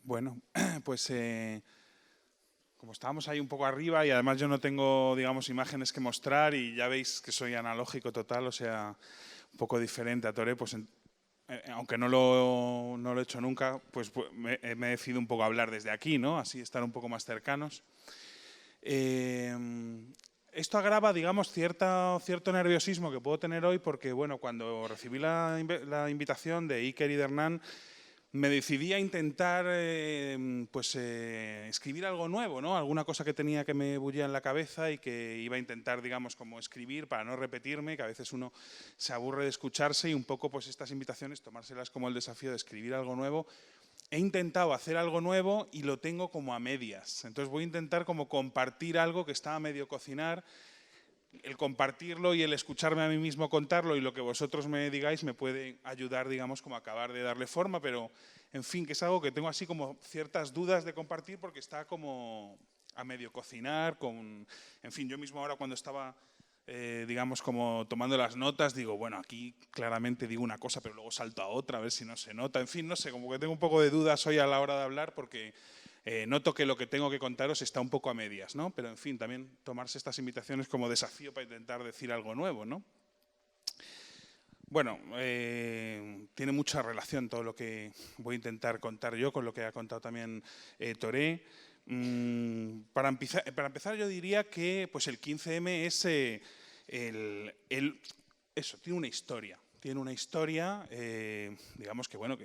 Bueno, pues como estábamos ahí un poco arriba y además yo no tengo, digamos, imágenes que mostrar y ya veis que soy analógico total, o sea, un poco diferente a Toré, pues aunque no lo he hecho nunca, pues me he decidido un poco hablar desde aquí, ¿no? Así estar un poco más cercanos. Esto agrava, digamos, cierto nerviosismo que puedo tener hoy porque, bueno, cuando recibí la invitación de Iker y de Hernán, me decidí a intentar escribir algo nuevo, ¿no? Alguna cosa que tenía que me bullía en la cabeza y que iba a intentar, digamos, como escribir para no repetirme, que a veces uno se aburre de escucharse y un poco pues estas invitaciones tomárselas como el desafío de escribir algo nuevo. He intentado hacer algo nuevo y lo tengo como a medias. Entonces voy a intentar como compartir algo que estaba a medio cocinar. El compartirlo y el escucharme a mí mismo contarlo y lo que vosotros me digáis me puede ayudar, digamos, como a acabar de darle forma, pero, en fin, que es algo que tengo así como ciertas dudas de compartir porque está como a medio cocinar, en fin, yo mismo ahora cuando estaba, digamos, como tomando las notas, digo, bueno, aquí claramente digo una cosa, pero luego salto a otra, a ver si no se nota, en fin, no sé, como que tengo un poco de dudas hoy a la hora de hablar porque noto que lo que tengo que contaros está un poco a medias, ¿no? Pero, en fin, también tomarse estas invitaciones como desafío para intentar decir algo nuevo, ¿no? Bueno, tiene mucha relación todo lo que voy a intentar contar yo con lo que ha contado también Toré. Para empezar, yo diría que pues el 15M es eso, tiene una historia. Tiene una historia, digamos que bueno,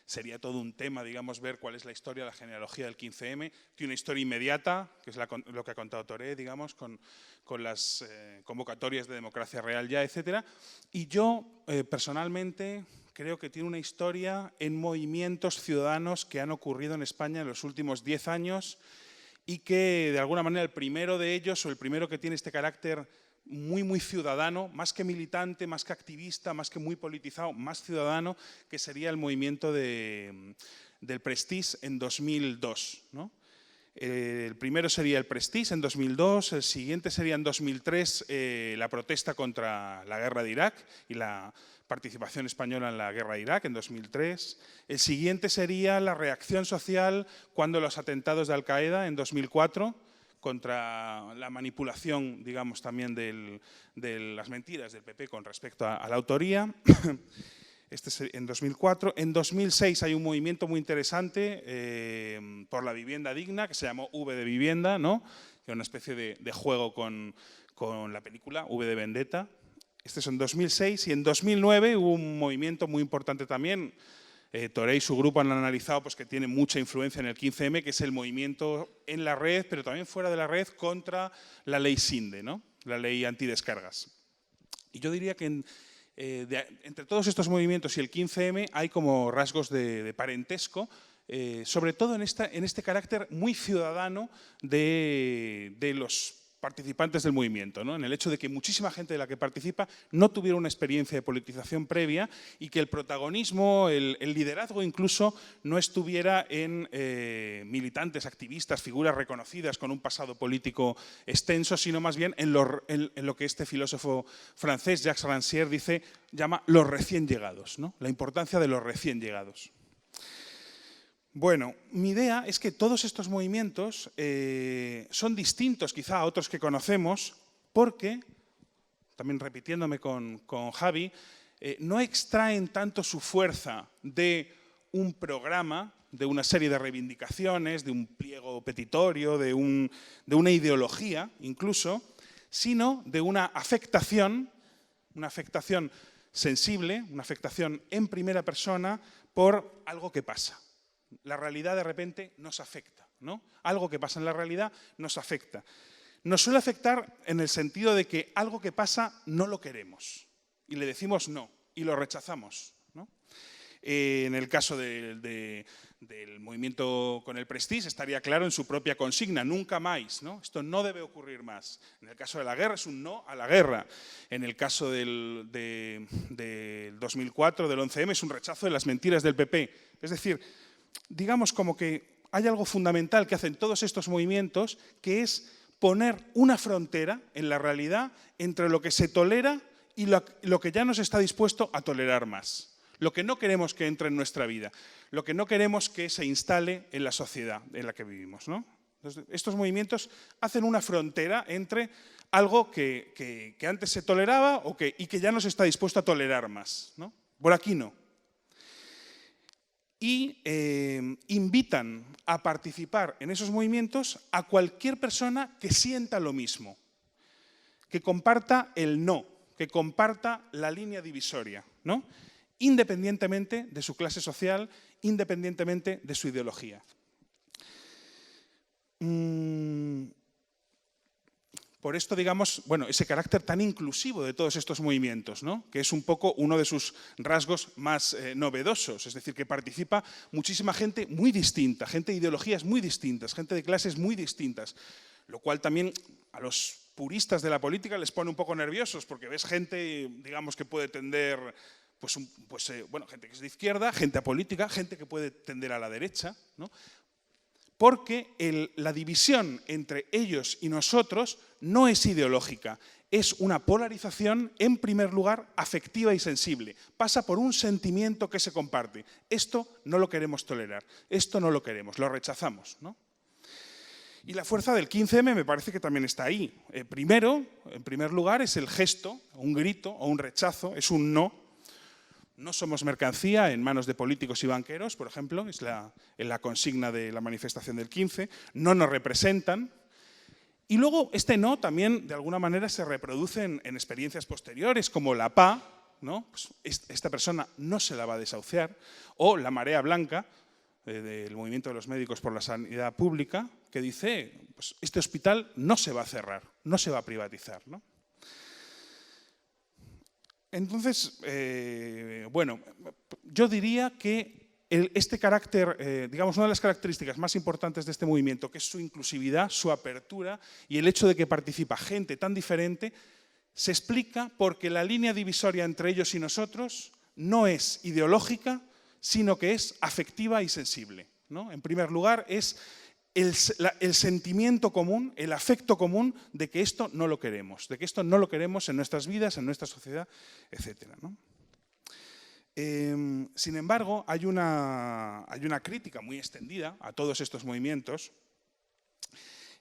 sería todo un tema, digamos, ver cuál es la historia, la genealogía del 15M. Tiene una historia inmediata, que es lo que ha contado Toré, digamos, con las convocatorias de democracia real ya, etcétera. Y yo, personalmente, creo que tiene una historia en movimientos ciudadanos que han ocurrido en España en los últimos 10 años y que, de alguna manera, el primero de ellos, o el primero que tiene este carácter muy ciudadano, más que militante, más que activista, más que muy politizado, más ciudadano, que sería el movimiento del Prestige en 2002, ¿no? El primero sería el Prestige en 2002, el siguiente sería en 2003 la protesta contra la guerra de Irak y la participación española en la guerra de Irak en 2003. El siguiente sería la reacción social cuando los atentados de Al-Qaeda en 2004, contra la manipulación, digamos, también de las mentiras del PP con respecto a la autoría. Este es en 2004. En 2006 hay un movimiento muy interesante por la vivienda digna que se llamó V de Vivienda, ¿no? Que es una especie de juego con la película V de Vendetta. Este es en 2006 y en 2009 hubo un movimiento muy importante también. Toré y su grupo han analizado pues, que tiene mucha influencia en el 15M, que es el movimiento en la red, pero también fuera de la red, contra la ley Sinde, ¿no? La ley antidescargas. Y yo diría que entre todos estos movimientos y el 15M hay como rasgos de parentesco, sobre todo en este carácter muy ciudadano de los participantes del movimiento, ¿no? En el hecho de que muchísima gente de la que participa no tuviera una experiencia de politización previa y que el protagonismo, el liderazgo incluso, no estuviera en militantes, activistas, figuras reconocidas con un pasado político extenso, sino más bien en lo que este filósofo francés, Jacques Rancière, llama los recién llegados, ¿no? La importancia de los recién llegados. Bueno, mi idea es que todos estos movimientos son distintos quizá a otros que conocemos porque, también repitiéndome con Javi, no extraen tanto su fuerza de un programa, de una serie de reivindicaciones, de un pliego petitorio, de una ideología incluso, sino de una afectación sensible, una afectación en primera persona por algo que pasa. La realidad de repente nos afecta, ¿no? Algo que pasa en la realidad nos afecta. Nos suele afectar en el sentido de que algo que pasa no lo queremos y le decimos no y lo rechazamos, ¿no? En el caso del movimiento con el Prestige estaría claro en su propia consigna, nunca más, ¿no? Esto no debe ocurrir más. En el caso de la guerra es un no a la guerra. En el caso del 2004, del 11M, es un rechazo de las mentiras del PP. Es decir, digamos como que hay algo fundamental que hacen todos estos movimientos, que es poner una frontera en la realidad entre lo que se tolera y lo que ya no se está dispuesto a tolerar más. lo que no queremos que entre en nuestra vida, lo que no queremos que se instale en la sociedad en la que vivimos, ¿no? Entonces, estos movimientos hacen una frontera entre algo que antes se toleraba y que ya no se está dispuesto a tolerar más, ¿no? Por aquí no. Y invitan a participar en esos movimientos a cualquier persona que sienta lo mismo, que comparta el no, que comparta la línea divisoria, ¿no? Independientemente de su clase social, independientemente de su ideología. Por esto, digamos, bueno, ese carácter tan inclusivo de todos estos movimientos, ¿no? Que es un poco uno de sus rasgos más novedosos, es decir, que participa muchísima gente muy distinta, gente de ideologías muy distintas, gente de clases muy distintas, lo cual también a los puristas de la política les pone un poco nerviosos, porque ves gente, digamos, que puede tender, bueno, gente que es de izquierda, gente apolítica, gente que puede tender a la derecha, ¿no? Porque la división entre ellos y nosotros no es ideológica, es una polarización, en primer lugar, afectiva y sensible. Pasa por un sentimiento que se comparte. Esto no lo queremos tolerar, esto no lo queremos, lo rechazamos, ¿no? Y la fuerza del 15M me parece que también está ahí. Primero, en primer lugar, es el gesto, un grito o un rechazo, es un no. No somos mercancía en manos de políticos y banqueros, por ejemplo, es la consigna de la manifestación del 15, no nos representan. Y luego este no también de alguna manera se reproduce en experiencias posteriores, como la PA, ¿no? Pues esta persona no se la va a desahuciar, o la marea blanca del movimiento de los médicos por la sanidad pública, que dice, pues este hospital no se va a cerrar, no se va a privatizar, ¿no? Entonces, bueno, yo diría que este carácter, digamos, una de las características más importantes de este movimiento, que es su inclusividad, su apertura y el hecho de que participa gente tan diferente, se explica porque la línea divisoria entre ellos y nosotros no es ideológica, sino que es afectiva y sensible, ¿no? En primer lugar, es el sentimiento común, el afecto común de que esto no lo queremos, en nuestras vidas, en nuestra sociedad, etc., ¿no? Sin embargo, hay una crítica muy extendida a todos estos movimientos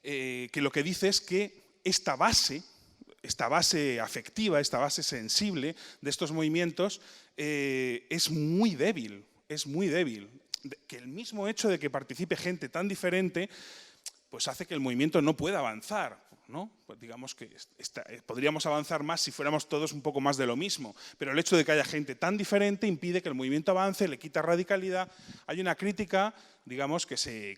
que lo que dice es que esta base afectiva, esta base sensible de estos movimientos es muy débil, que el mismo hecho de que participe gente tan diferente pues hace que el movimiento no pueda avanzar, ¿no? Pues digamos que podríamos avanzar más si fuéramos todos un poco más de lo mismo, pero el hecho de que haya gente tan diferente impide que el movimiento avance, le quita radicalidad. Hay una crítica, digamos, que se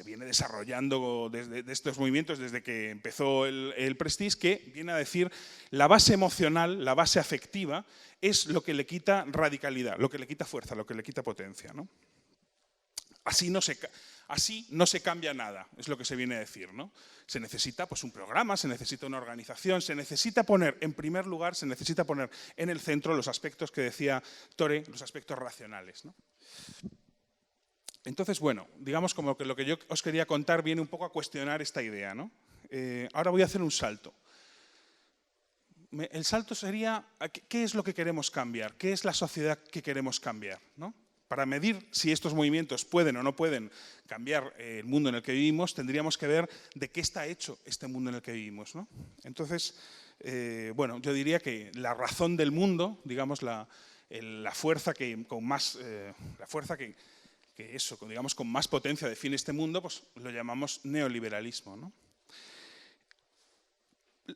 viene desarrollando de estos movimientos desde que empezó el Prestige, que viene a decir la base emocional, la base afectiva, es lo que le quita radicalidad, lo que le quita fuerza, lo que le quita potencia, ¿no? Así no se cambia nada, es lo que se viene a decir, ¿no? Se necesita pues, un programa, se necesita una organización, se necesita poner, en primer lugar, se necesita poner en el centro los aspectos que decía Tore, los aspectos racionales, ¿no? Entonces, bueno, digamos como que lo que yo os quería contar viene un poco a cuestionar esta idea, ¿no? Ahora voy a hacer un salto. El salto sería, ¿qué es lo que queremos cambiar? ¿Qué es la sociedad que queremos cambiar, ¿no? Para medir si estos movimientos pueden o no pueden cambiar el mundo en el que vivimos, tendríamos que ver de qué está hecho este mundo en el que vivimos, ¿no? Entonces, bueno, yo diría que la razón del mundo, digamos, la fuerza que con más, digamos, con más potencia define este mundo, pues lo llamamos neoliberalismo, ¿no?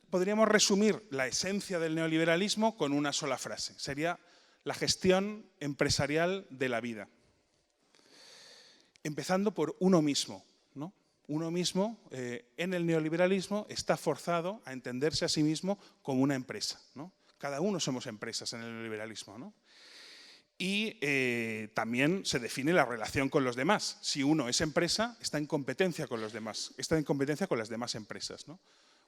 Podríamos resumir la esencia del neoliberalismo con una sola frase, sería la gestión empresarial de la vida. Empezando por uno mismo, ¿no? Uno mismo en el neoliberalismo está forzado a entenderse a sí mismo como una empresa, ¿no? Cada uno somos empresas en el neoliberalismo, ¿no? Y también se define la relación con los demás. Si uno es empresa, está en competencia con los demás, está en competencia con las demás empresas, ¿no?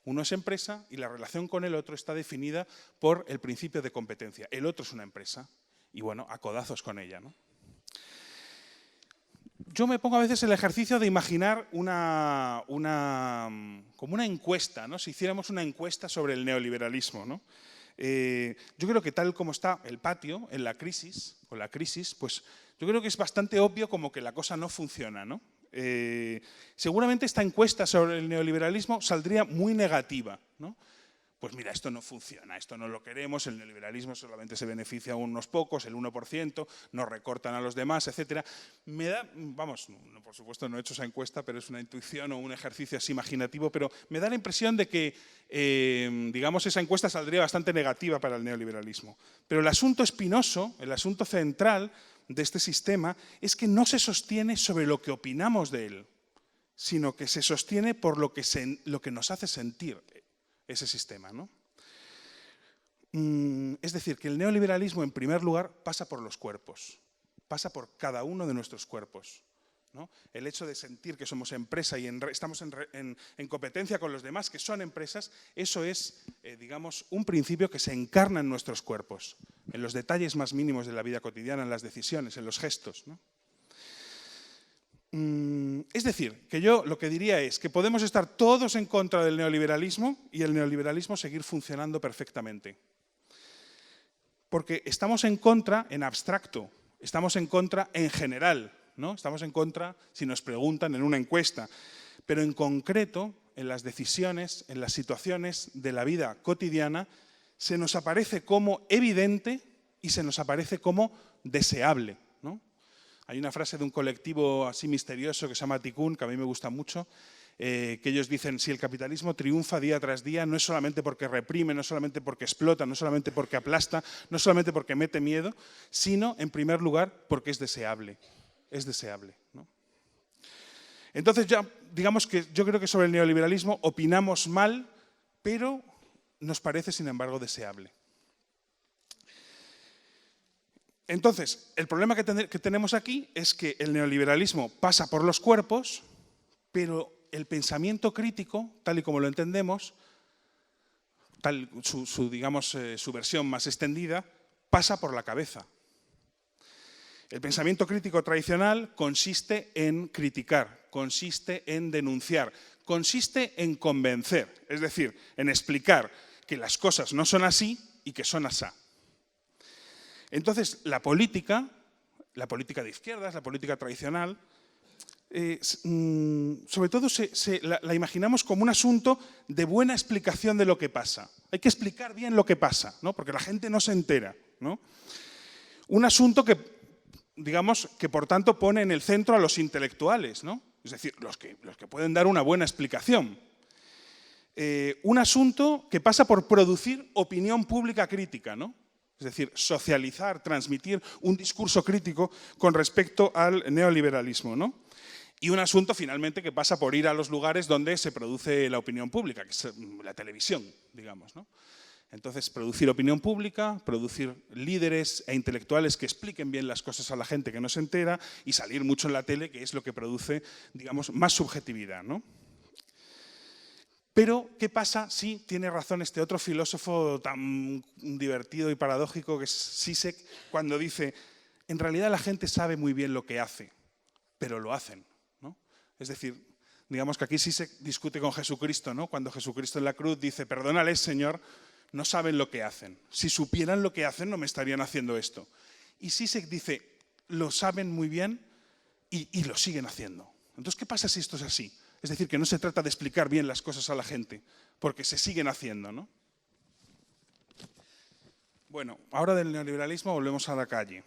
Uno es empresa y la relación con el otro está definida por el principio de competencia. El otro es una empresa y, bueno, a codazos con ella, ¿no? Yo me pongo a veces el ejercicio de imaginar como una encuesta, ¿no? Si hiciéramos una encuesta sobre el neoliberalismo, ¿no? Yo creo que tal como está el patio en la crisis, pues yo creo que es bastante obvio como que la cosa no funciona, ¿no? Seguramente esta encuesta sobre el neoliberalismo saldría muy negativa, ¿no? Pues mira, esto no funciona, esto no lo queremos, el neoliberalismo solamente se beneficia a unos pocos, el 1%, nos recortan a los demás, etc. Me da, vamos, por supuesto no he hecho esa encuesta, pero es una intuición o un ejercicio así imaginativo, pero me da la impresión de que, digamos, esa encuesta saldría bastante negativa para el neoliberalismo. Pero el asunto espinoso, el asunto central de este sistema es que no se sostiene sobre lo que opinamos de él, sino que se sostiene por lo que nos hace sentir ese sistema, ¿no? Es decir, que el neoliberalismo, en primer lugar, pasa por los cuerpos, pasa por cada uno de nuestros cuerpos, ¿no? El hecho de sentir que somos empresa y estamos en competencia con los demás que son empresas, eso es, digamos, un principio que se encarna en nuestros cuerpos, en los detalles más mínimos de la vida cotidiana, en las decisiones, en los gestos, ¿no? Es decir, que yo lo que diría es que podemos estar todos en contra del neoliberalismo y el neoliberalismo seguir funcionando perfectamente. Porque estamos en contra en abstracto, estamos en contra en general, ¿no? Estamos en contra si nos preguntan en una encuesta, pero en concreto, en las decisiones, en las situaciones de la vida cotidiana, se nos aparece como evidente y se nos aparece como deseable, ¿no? Hay una frase de un colectivo así misterioso que se llama Tikkun, que a mí me gusta mucho, que ellos dicen, si el capitalismo triunfa día tras día, no es solamente porque reprime, no es solamente porque explota, no es solamente porque aplasta, no es solamente porque mete miedo, sino, en primer lugar, porque es deseable, ¿no? Entonces, ya digamos que yo creo que sobre el neoliberalismo opinamos mal, pero nos parece, sin embargo, deseable. Entonces, el problema que tenemos aquí es que el neoliberalismo pasa por los cuerpos, pero el pensamiento crítico, tal y como lo entendemos, su versión más extendida, pasa por la cabeza. El pensamiento crítico tradicional consiste en criticar, consiste en denunciar, consiste en convencer, es decir, en explicar que las cosas no son así y que son asá. Entonces, la política de izquierdas, la política tradicional, sobre todo la imaginamos como un asunto de buena explicación de lo que pasa. Hay que explicar bien lo que pasa, ¿no? Porque la gente no se entera, ¿no? Un asunto que, digamos, que por tanto pone en el centro a los intelectuales, ¿no? Es decir, los que pueden dar una buena explicación. Un asunto que pasa por producir opinión pública crítica, ¿no? Es decir, socializar, transmitir un discurso crítico con respecto al neoliberalismo, ¿no? Y un asunto, finalmente, que pasa por ir a los lugares donde se produce la opinión pública, que es la televisión, digamos, ¿no? Entonces, producir opinión pública, producir líderes e intelectuales que expliquen bien las cosas a la gente que no se entera y salir mucho en la tele, que es lo que produce, digamos, más subjetividad, ¿no? Pero, ¿qué pasa si tiene razón este otro filósofo tan divertido y paradójico que es Zizek, cuando dice, en realidad la gente sabe muy bien lo que hace, pero lo hacen, ¿no? Es decir, digamos que aquí Zizek discute con Jesucristo, ¿no? Cuando Jesucristo en la cruz dice, perdónales, Señor, no saben lo que hacen. Si supieran lo que hacen, no me estarían haciendo esto. Y Zizek dice, lo saben muy bien y lo siguen haciendo. Entonces, ¿qué pasa si esto es así? Es decir, que no se trata de explicar bien las cosas a la gente, porque se siguen haciendo, ¿no? Bueno, ahora del neoliberalismo volvemos a la calle.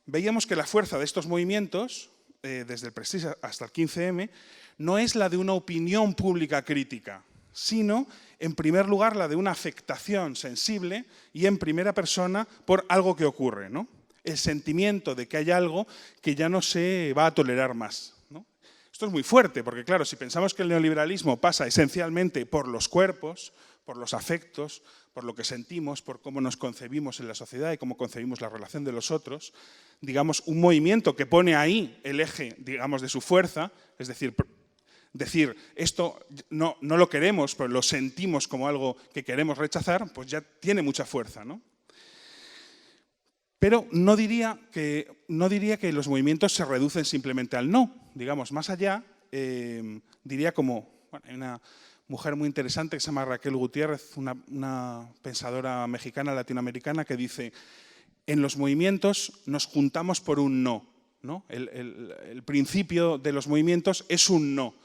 Veíamos que la fuerza de estos movimientos, desde el Prestige hasta el 15M, no es la de una opinión pública crítica, sino, en primer lugar, la de una afectación sensible y en primera persona por algo que ocurre, ¿no? El sentimiento de que hay algo que ya no se va a tolerar más, ¿no? Esto es muy fuerte, porque claro, si pensamos que el neoliberalismo pasa esencialmente por los cuerpos, por los afectos, por lo que sentimos, por cómo nos concebimos en la sociedad y cómo concebimos la relación de los otros, digamos, un movimiento que pone ahí el eje, digamos, de su fuerza, es decir, esto no lo queremos, pero lo sentimos como algo que queremos rechazar, pues ya tiene mucha fuerza, ¿no? Pero no diría que los movimientos se reducen simplemente al no. Digamos, más allá, diría como, bueno, hay una mujer muy interesante que se llama Raquel Gutiérrez, una pensadora mexicana, latinoamericana, que dice: en los movimientos nos juntamos por un no, ¿no? El principio de los movimientos es un no,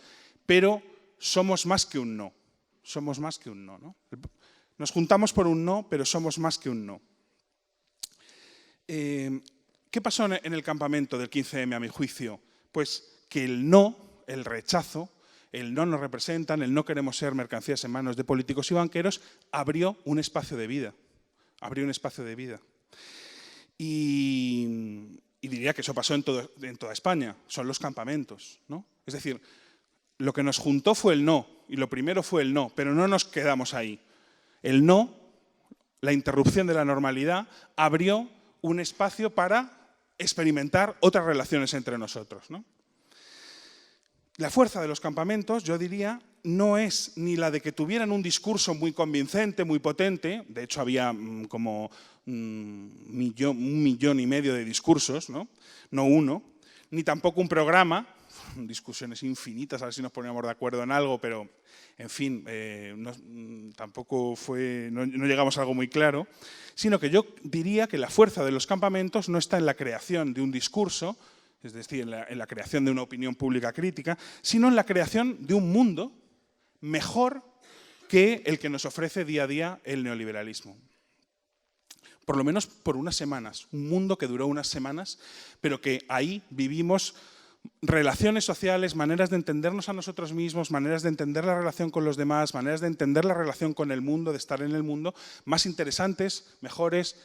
pero somos más que un no. Somos más que un no, ¿no? Nos juntamos por un no, pero somos más que un no. ¿Qué pasó en el campamento del 15M, a mi juicio? Pues que el no, el rechazo, el no nos representan, el no queremos ser mercancías en manos de políticos y banqueros, abrió un espacio de vida. Abrió un espacio de vida. Y diría que eso pasó en toda España, son los campamentos, ¿no? Es decir, lo que nos juntó fue el no, y lo primero fue el no, pero no nos quedamos ahí. El no, la interrupción de la normalidad, abrió un espacio para experimentar otras relaciones entre nosotros, ¿no? La fuerza de los campamentos, yo diría, no es ni la de que tuvieran un discurso muy convincente, muy potente. De hecho, había como 1,5 millones de discursos, ¿no? No uno. Ni tampoco un programa, discusiones infinitas, a ver si nos poníamos de acuerdo en algo, pero, en fin, tampoco no llegamos a algo muy claro. Sino que yo diría que la fuerza de los campamentos no está en la creación de un discurso, es decir, en la creación de una opinión pública crítica, sino en la creación de un mundo mejor que el que nos ofrece día a día el neoliberalismo. Por lo menos por unas semanas, un mundo que duró unas semanas, pero que ahí vivimos relaciones sociales, maneras de entendernos a nosotros mismos, maneras de entender la relación con los demás, maneras de entender la relación con el mundo, de estar en el mundo, más interesantes, mejores,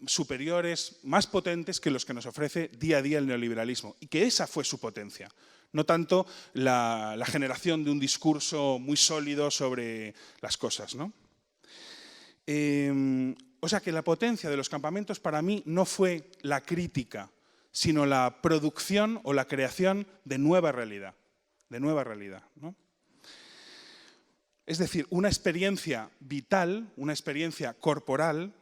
superiores, más potentes que los que nos ofrece día a día el neoliberalismo. Y que esa fue su potencia. No tanto la generación de un discurso muy sólido sobre las cosas, ¿no? O sea que la potencia de los campamentos para mí no fue la crítica, sino la producción o la creación de nueva realidad, ¿no? Es decir, una experiencia vital, una experiencia corporal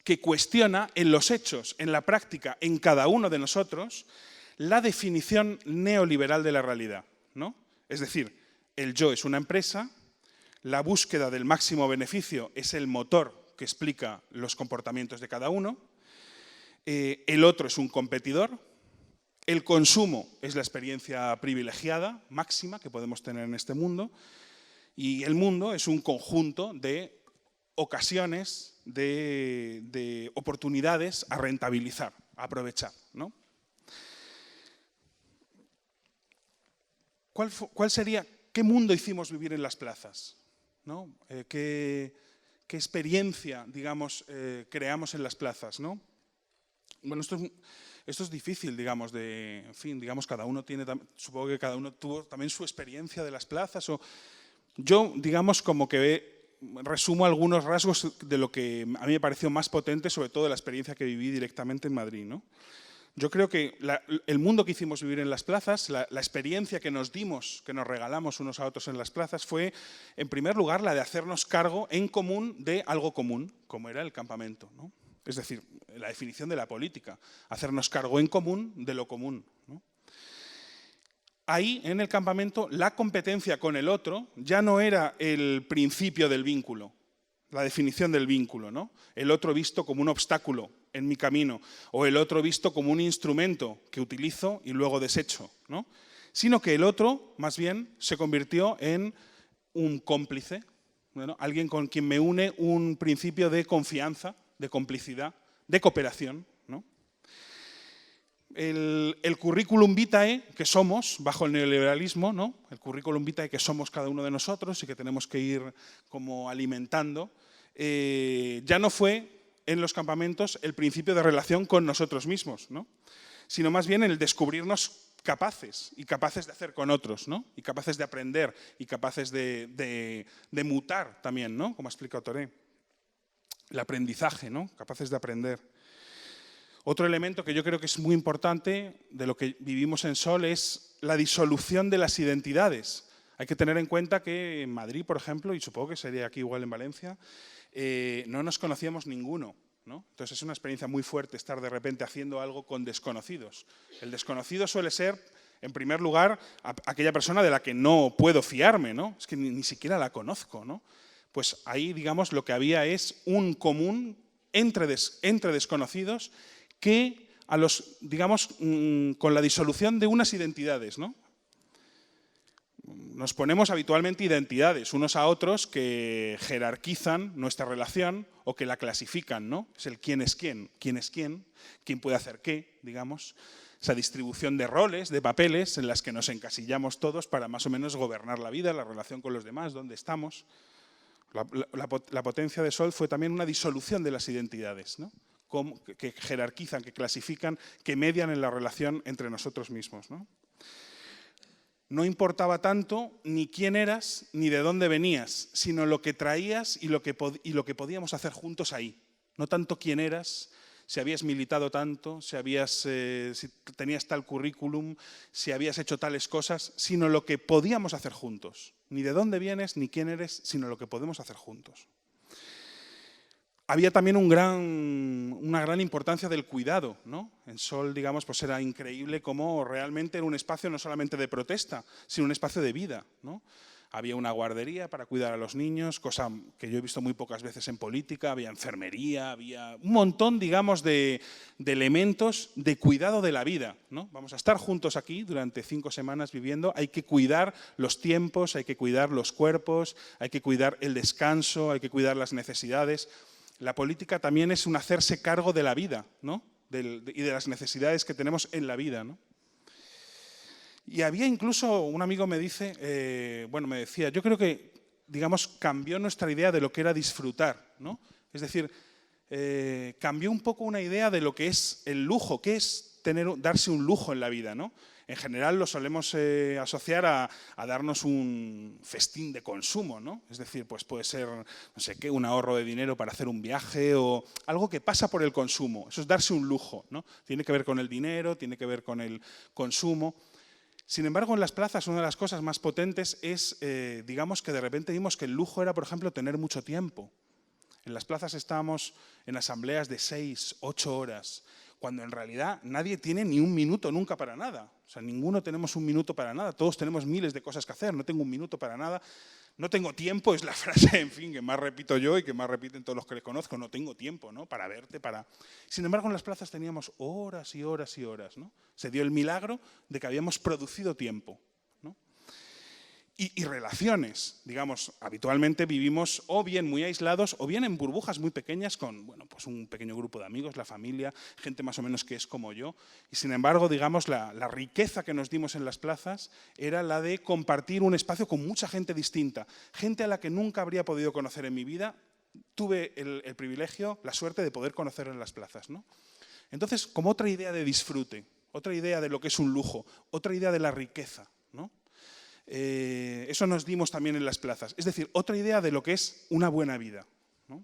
que cuestiona en los hechos, en la práctica, en cada uno de nosotros, la definición neoliberal de la realidad, ¿no? Es decir, el yo es una empresa, la búsqueda del máximo beneficio es el motor que explica los comportamientos de cada uno, el otro es un competidor, el consumo es la experiencia privilegiada, máxima, que podemos tener en este mundo, y el mundo es un conjunto de ocasiones, de oportunidades a rentabilizar, a aprovechar, ¿no? ¿Qué mundo hicimos vivir en las plazas, ¿no? ¿Qué experiencia, digamos, creamos en las plazas, ¿no? Bueno, esto es difícil, digamos, en fin, digamos, cada uno tiene, supongo que cada uno tuvo también su experiencia de las plazas. Yo, digamos, como que resumo algunos rasgos de lo que a mí me pareció más potente, sobre todo de la experiencia que viví directamente en Madrid, ¿no? Yo creo que el mundo que hicimos vivir en las plazas, la experiencia que nos dimos, que nos regalamos unos a otros en las plazas, fue, en primer lugar, la de hacernos cargo en común de algo común, como era el campamento, ¿no? Es decir, la definición de la política, hacernos cargo en común de lo común, ¿no? Ahí, en el campamento, la competencia con el otro ya no era el principio del vínculo, la definición del vínculo, ¿no? El otro visto como un obstáculo en mi camino, o el otro visto como un instrumento que utilizo y luego desecho, ¿no? Sino que el otro, más bien, se convirtió en un cómplice, ¿no? Alguien con quien me une un principio de confianza, de complicidad, de cooperación, ¿no? El currículum vitae que somos bajo el neoliberalismo, ¿no? El currículum vitae que somos cada uno de nosotros y que tenemos que ir como alimentando, ya no fue en los campamentos el principio de relación con nosotros mismos, ¿no? Sino más bien el descubrirnos capaces y capaces de hacer con otros, ¿no? Y capaces de aprender y capaces de mutar también, ¿no? Como ha explicado Toré. El aprendizaje, ¿no? Capaces de aprender. Otro elemento que yo creo que es muy importante de lo que vivimos en Sol es la disolución de las identidades. Hay que tener en cuenta que en Madrid, por ejemplo, y supongo que sería aquí igual en Valencia, no nos conocíamos ninguno, ¿no? Entonces es una experiencia muy fuerte estar de repente haciendo algo con desconocidos. El desconocido suele ser En primer lugar, aquella persona de la que no puedo fiarme, ¿no? Es que ni siquiera la conozco, ¿no? Pues ahí, digamos, lo que había es un común entre desconocidos que, digamos, con la disolución de unas identidades, ¿no? Nos ponemos habitualmente identidades unos a otros que jerarquizan nuestra relación o que la clasifican, ¿no? Es el quién es quién quién puede hacer qué, digamos. Esa distribución de roles, de papeles en las que nos encasillamos todos para más o menos gobernar la vida, la relación con los demás, dónde estamos. La potencia de Sol fue también una disolución de las identidades, ¿no? Que jerarquizan, que clasifican, que median en la relación entre nosotros mismos, ¿no? No importaba tanto ni quién eras ni de dónde venías, sino lo que traías y lo que podíamos hacer juntos ahí. No tanto quién eras, si habías militado tanto, si tenías tal currículum, si habías hecho tales cosas, sino lo que podíamos hacer juntos. Ni de dónde vienes, ni quién eres, sino lo que podemos hacer juntos. Había también una gran importancia del cuidado, ¿no? En Sol, digamos, pues era increíble cómo realmente era un espacio no solamente de protesta, sino un espacio de vida, ¿no? Había una guardería para cuidar a los niños, cosa que yo he visto muy pocas veces en política, había enfermería, había un montón, digamos, de elementos de cuidado de la vida, ¿no? Vamos a estar juntos aquí durante 5 semanas viviendo, hay que cuidar los tiempos, hay que cuidar los cuerpos, hay que cuidar el descanso, hay que cuidar las necesidades. La política también es un hacerse cargo de la vida, ¿no? Y de las necesidades que tenemos en la vida, ¿no? Y había incluso, un amigo me decía, yo creo que, digamos, cambió nuestra idea de lo que era disfrutar, ¿no? Es decir, cambió un poco una idea de lo que es el lujo, qué es darse un lujo en la vida, ¿no? En general lo solemos asociar a darnos un festín de consumo, ¿no? Es decir, pues puede ser, no sé qué, un ahorro de dinero para hacer un viaje o algo que pasa por el consumo. Eso es darse un lujo, ¿no? Tiene que ver con el dinero, tiene que ver con el consumo. Sin embargo, en las plazas una de las cosas más potentes es, digamos, que de repente vimos que el lujo era, por ejemplo, tener mucho tiempo. En las plazas estábamos en asambleas de 6, 8 horas, cuando en realidad nadie tiene ni un minuto nunca para nada. O sea, ninguno tenemos un minuto para nada, todos tenemos miles de cosas que hacer, no tengo un minuto para nada. No tengo tiempo, es la frase, en fin, que más repito yo y que más repiten todos los que les conozco, no tengo tiempo, ¿no? Para verte, para... Sin embargo, en las plazas teníamos horas y horas y horas, ¿no? Se dio el milagro de que habíamos producido tiempo, ¿no? Y relaciones, digamos, habitualmente vivimos o bien muy aislados o bien en burbujas muy pequeñas con, bueno, pues un pequeño grupo de amigos, la familia, gente más o menos que es como yo. Y sin embargo, digamos, la riqueza que nos dimos en las plazas era la de compartir un espacio con mucha gente distinta, gente a la que nunca habría podido conocer en mi vida. Tuve el privilegio, la suerte de poder conocer en las plazas, ¿no? Entonces, como otra idea de disfrute, otra idea de lo que es un lujo, otra idea de la riqueza, ¿no? Eso nos dimos también en las plazas. Es decir, otra idea de lo que es una buena vida, ¿no?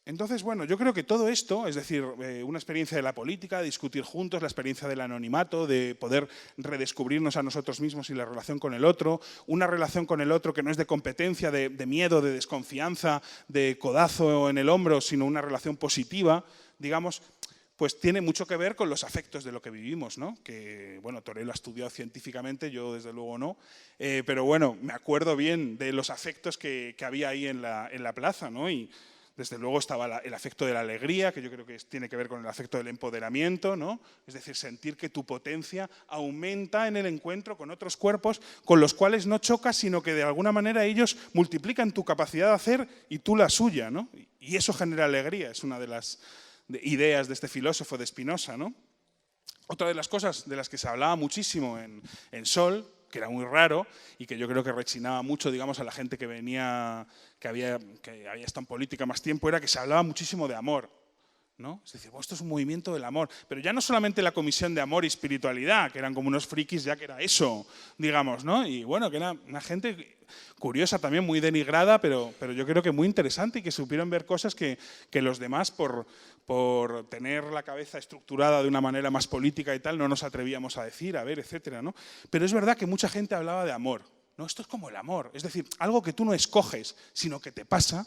Entonces, bueno, yo creo que todo esto, es decir, una experiencia de la política, de discutir juntos, la experiencia del anonimato, de poder redescubrirnos a nosotros mismos y la relación con el otro, una relación con el otro que no es de competencia, de miedo, de desconfianza, de codazo en el hombro, sino una relación positiva, digamos, pues tiene mucho que ver con los afectos de lo que vivimos, ¿no? Que, bueno, Torell ha estudiado científicamente, yo desde luego no, pero bueno, me acuerdo bien de los afectos que había ahí en la plaza, ¿no? Y desde luego estaba el afecto de la alegría, que yo creo que tiene que ver con el afecto del empoderamiento, ¿no? Es decir, sentir que tu potencia aumenta en el encuentro con otros cuerpos con los cuales no chocas, sino que de alguna manera ellos multiplican tu capacidad de hacer y tú la suya, ¿no? Y eso genera alegría, es una de las ideas de este filósofo de Spinoza, ¿no? Otra de las cosas de las que se hablaba muchísimo en Sol, que era muy raro y que yo creo que rechinaba mucho, digamos, a la gente que venía, que había estado en política más tiempo, era que se hablaba muchísimo de amor, ¿no? Es decir, esto es un movimiento del amor, pero ya no solamente la Comisión de Amor y Espiritualidad, que eran como unos frikis ya que era eso, digamos, ¿no? Y bueno, que era una gente curiosa también, muy denigrada, pero yo creo que muy interesante y que supieron ver cosas que los demás, por tener la cabeza estructurada de una manera más política y tal, no nos atrevíamos a decir, a ver, etcétera, ¿no? Pero es verdad que mucha gente hablaba de amor, ¿no? Esto es como el amor, es decir, algo que tú no escoges, sino que te pasa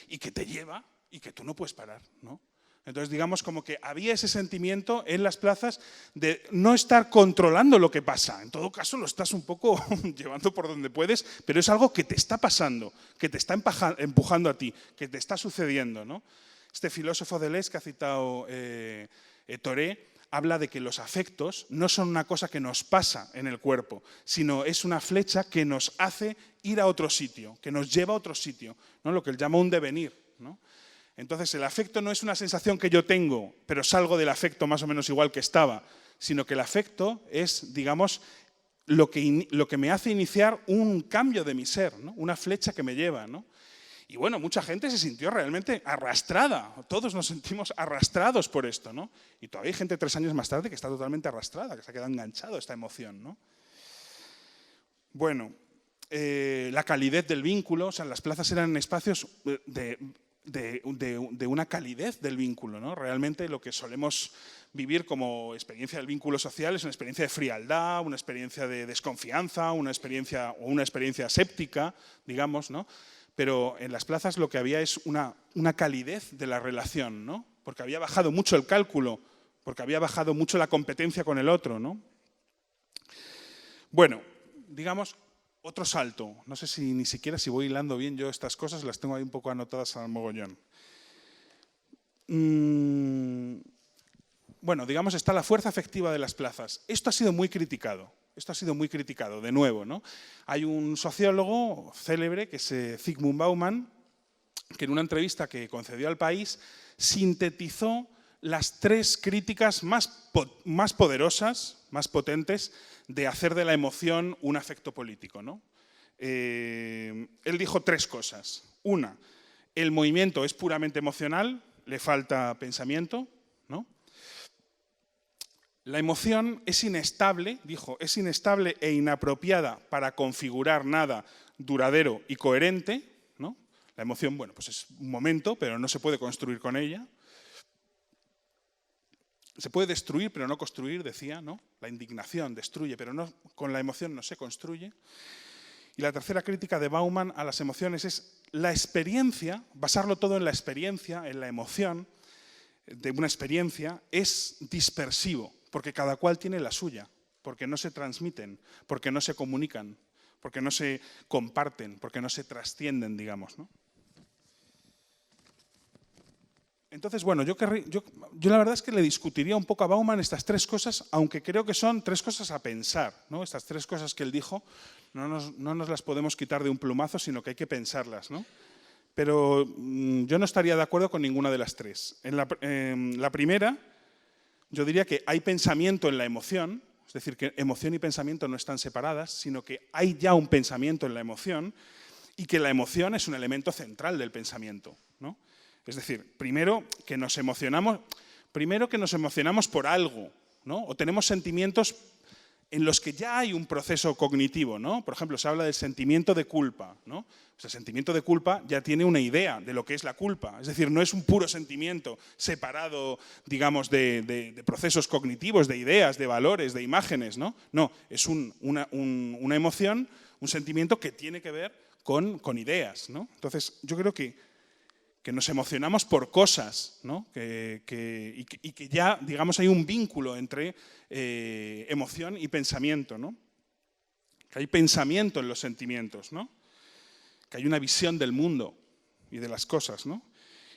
y que te lleva y que tú no puedes parar, ¿no? Entonces, digamos, como que había ese sentimiento en las plazas de no estar controlando lo que pasa. En todo caso, lo estás un poco llevando por donde puedes, pero es algo que te está pasando, que te está empujando a ti, que te está sucediendo, ¿no? Este filósofo Deleuze que ha citado Toré habla de que los afectos no son una cosa que nos pasa en el cuerpo, sino es una flecha que nos hace ir a otro sitio, que nos lleva a otro sitio, ¿no? Lo que él llama un devenir, ¿no? Entonces, el afecto no es una sensación que yo tengo, pero salgo del afecto más o menos igual que estaba, sino que el afecto es, digamos, lo que me hace iniciar un cambio de mi ser, ¿no? Una flecha que me lleva, ¿no? Y bueno, mucha gente se sintió realmente arrastrada, todos nos sentimos arrastrados por esto, ¿no? Y todavía hay gente 3 años más tarde que está totalmente arrastrada, que se ha quedado enganchado a esta emoción, ¿no? Bueno, la calidez del vínculo, o sea, las plazas eran espacios de una calidez del vínculo, ¿no? Realmente lo que solemos vivir como experiencia del vínculo social es una experiencia de frialdad, una experiencia de desconfianza, una experiencia séptica, digamos, ¿no? Pero en las plazas lo que había es una calidez de la relación, ¿no? Porque había bajado mucho el cálculo, porque había bajado mucho la competencia con el otro, ¿no? Bueno, digamos, otro salto. No sé si ni siquiera si voy hilando bien yo estas cosas, las tengo ahí un poco anotadas al mogollón. Bueno, digamos, está la fuerza afectiva de las plazas. Esto ha sido muy criticado. De nuevo, ¿no? Hay un sociólogo célebre, que es Zygmunt Bauman, que en una entrevista que concedió al País sintetizó las 3 críticas más poderosas, más potentes, de hacer de la emoción un afecto político, ¿no? Él dijo 3 cosas. Una, el movimiento es puramente emocional, le falta pensamiento, ¿no? La emoción es inestable, dijo, es inestable e inapropiada para configurar nada duradero y coherente, ¿no? La emoción, bueno, pues es un momento, pero no se puede construir con ella. Se puede destruir, pero no construir, decía, ¿no? La indignación destruye, pero no, con la emoción no se construye. Y la tercera crítica de Bauman a las emociones es la experiencia, basarlo todo en la experiencia, en la emoción de una experiencia, es dispersivo, porque cada cual tiene la suya, porque no se transmiten, porque no se comunican, porque no se comparten, porque no se trascienden, digamos, ¿no? Entonces, bueno, yo la verdad es que le discutiría un poco a Bauman estas 3 cosas, aunque creo que son 3 cosas a pensar, ¿no? Estas 3 cosas que él dijo no nos las podemos quitar de un plumazo, sino que hay que pensarlas, ¿no? Pero yo no estaría de acuerdo con ninguna de las 3. En la primera, yo diría que hay pensamiento en la emoción, es decir, que emoción y pensamiento no están separadas, sino que hay ya un pensamiento en la emoción y que la emoción es un elemento central del pensamiento, ¿no? Es decir, primero que nos emocionamos por algo, ¿no? O tenemos sentimientos en los que ya hay un proceso cognitivo, ¿no? Por ejemplo, se habla del sentimiento de culpa, ¿no? Pues el sentimiento de culpa ya tiene una idea de lo que es la culpa. Es decir, no es un puro sentimiento separado, digamos, de procesos cognitivos, de ideas, de valores, de imágenes, ¿no? No, es una emoción, un sentimiento que tiene que ver con ideas, ¿no? Entonces, yo creo que nos emocionamos por cosas, ¿no? y que ya, digamos, hay un vínculo entre emoción y pensamiento, ¿no? Que hay pensamiento en los sentimientos, ¿no? Que hay una visión del mundo y de las cosas, ¿no?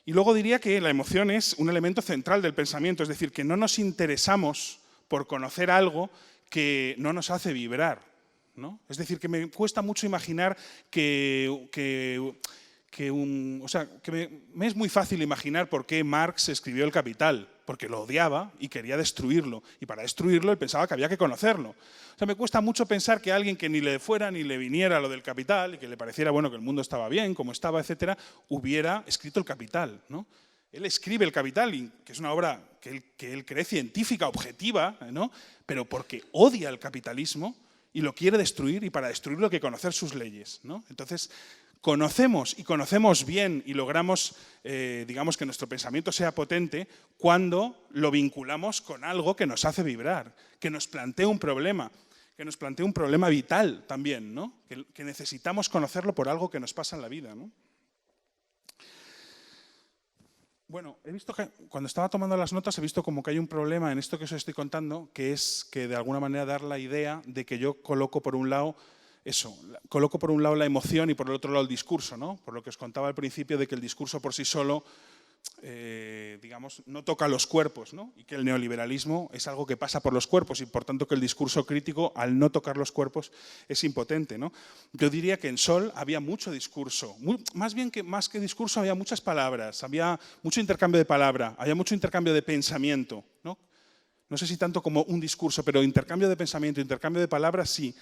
Y luego diría que la emoción es un elemento central del pensamiento, es decir, que no nos interesamos por conocer algo que no nos hace vibrar, ¿no? Es decir, que me cuesta mucho imaginar me es muy fácil imaginar por qué Marx escribió El Capital, porque lo odiaba y quería destruirlo. Y para destruirlo él pensaba que había que conocerlo. O sea, me cuesta mucho pensar que alguien que ni le fuera ni le viniera lo del Capital y que le pareciera bueno que el mundo estaba bien, como estaba, etcétera, hubiera escrito El Capital, ¿no? Él escribe El Capital, que es una obra que él cree científica, objetiva, ¿no? Pero porque odia el capitalismo y lo quiere destruir, y para destruirlo hay que conocer sus leyes, ¿no? Entonces, conocemos bien y logramos, digamos, que nuestro pensamiento sea potente cuando lo vinculamos con algo que nos hace vibrar, que nos plantea un problema vital también, ¿no? Que necesitamos conocerlo por algo que nos pasa en la vida, ¿no? Bueno, he visto que cuando estaba tomando las notas he visto como que hay un problema en esto que os estoy contando, que es que de alguna manera dar la idea de que yo coloco por un lado coloco por un lado la emoción y por el otro lado el discurso, ¿no? Por lo que os contaba al principio de que el discurso por sí solo digamos, no toca los cuerpos, ¿no? Y que el neoliberalismo es algo que pasa por los cuerpos y por tanto que el discurso crítico al no tocar los cuerpos es impotente, ¿no? Yo diría que en Sol había mucho discurso, más que discurso había muchas palabras, había mucho intercambio de palabra, había mucho intercambio de pensamiento, ¿no? No sé si tanto como un discurso, pero intercambio de pensamiento, intercambio de palabras sí.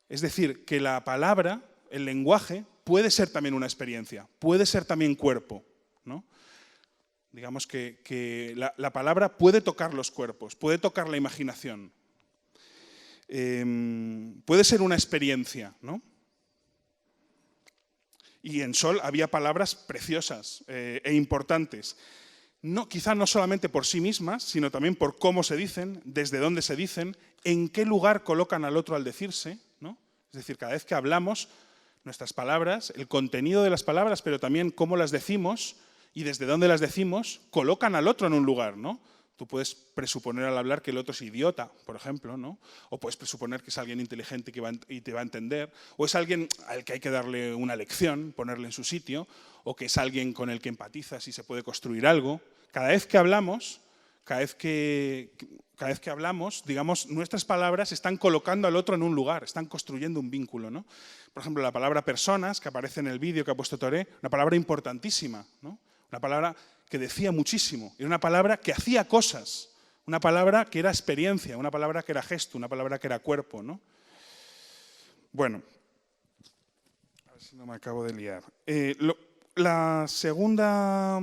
Es decir, que la palabra, el lenguaje, puede ser también una experiencia, puede ser también cuerpo, ¿no? Digamos que la palabra puede tocar los cuerpos, puede tocar la imaginación. Puede ser una experiencia, ¿no? Y en Sol había palabras preciosas e importantes. Quizá no solamente por sí mismas, sino también por cómo se dicen, desde dónde se dicen, en qué lugar colocan al otro al decirse, ¿no? Es decir, cada vez que hablamos, nuestras palabras, el contenido de las palabras, pero también cómo las decimos, y desde dónde las decimos, colocan al otro en un lugar, ¿no? Tú puedes presuponer al hablar que el otro es idiota, por ejemplo, ¿no? O puedes presuponer que es alguien inteligente y te va a entender, o es alguien al que hay que darle una lección, ponerle en su sitio, o que es alguien con el que empatizas y se puede construir algo. Cada vez que hablamos, digamos, nuestras palabras están colocando al otro en un lugar, están construyendo un vínculo, ¿no? Por ejemplo, la palabra personas, que aparece en el vídeo que ha puesto Toré, una palabra importantísima, ¿no? Una palabra que decía muchísimo, era una palabra que hacía cosas, una palabra que era experiencia, una palabra que era gesto, una palabra que era cuerpo, ¿no? Bueno, a ver si no me acabo de liar. La segunda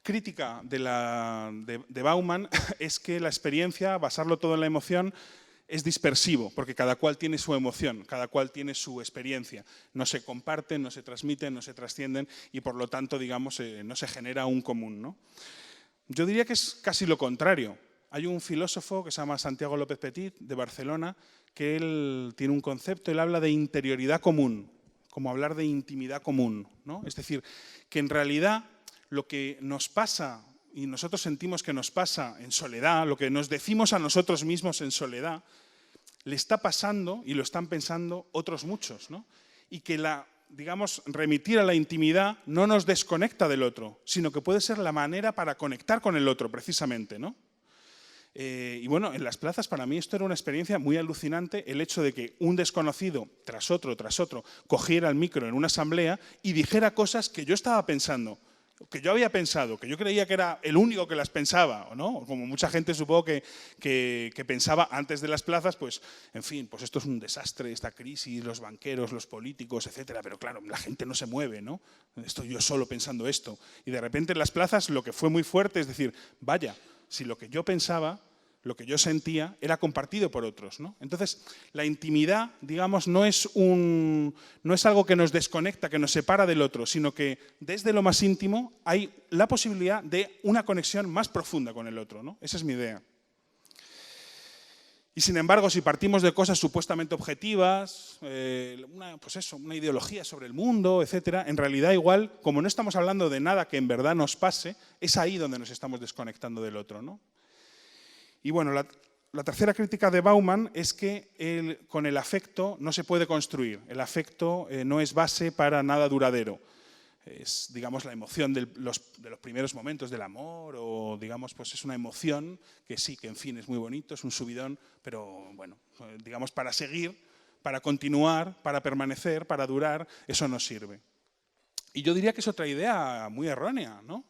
crítica de Bauman es que la experiencia, basarlo todo en la emoción, es dispersivo, porque cada cual tiene su emoción, cada cual tiene su experiencia. No se comparten, no se transmiten, no se trascienden y por lo tanto, digamos, no se genera un común, ¿no? Yo diría que es casi lo contrario. Hay un filósofo que se llama Santiago López Petit, de Barcelona, que él tiene un concepto, él habla de interioridad común, como hablar de intimidad común, ¿no? Es decir, que en realidad lo que nos pasa y nosotros sentimos que nos pasa en soledad, lo que nos decimos a nosotros mismos en soledad, le está pasando y lo están pensando otros muchos, ¿no? Y que digamos, remitir a la intimidad no nos desconecta del otro, sino que puede ser la manera para conectar con el otro, precisamente, ¿no? Y bueno, en las plazas para mí esto era una experiencia muy alucinante, el hecho de que un desconocido, tras otro, cogiera el micro en una asamblea y dijera cosas que yo estaba pensando, que yo había pensado, que yo creía que era el único que las pensaba, ¿no? Como mucha gente supongo que pensaba antes de las plazas, pues, en fin, pues esto es un desastre, esta crisis, los banqueros, los políticos, etcétera, pero claro, la gente no se mueve, ¿no? Estoy yo solo pensando esto. Y de repente en las plazas lo que fue muy fuerte es decir, vaya, si lo que yo pensaba, lo que yo sentía, era compartido por otros, ¿no? Entonces, la intimidad, digamos, no es algo que nos desconecta, que nos separa del otro, sino que desde lo más íntimo hay la posibilidad de una conexión más profunda con el otro, ¿no? Esa es mi idea. Y sin embargo, si partimos de cosas supuestamente objetivas, una ideología sobre el mundo, etcétera, en realidad igual, como no estamos hablando de nada que en verdad nos pase, es ahí donde nos estamos desconectando del otro, ¿no? Y bueno, la tercera crítica de Bauman es que con el afecto no se puede construir. El afecto no es base para nada duradero. Es, digamos, la emoción de los primeros momentos del amor o, digamos, pues es una emoción que sí, que en fin es muy bonito, es un subidón, pero bueno, digamos, para seguir, para continuar, para permanecer, para durar, eso no sirve. Y yo diría que es otra idea muy errónea, ¿no?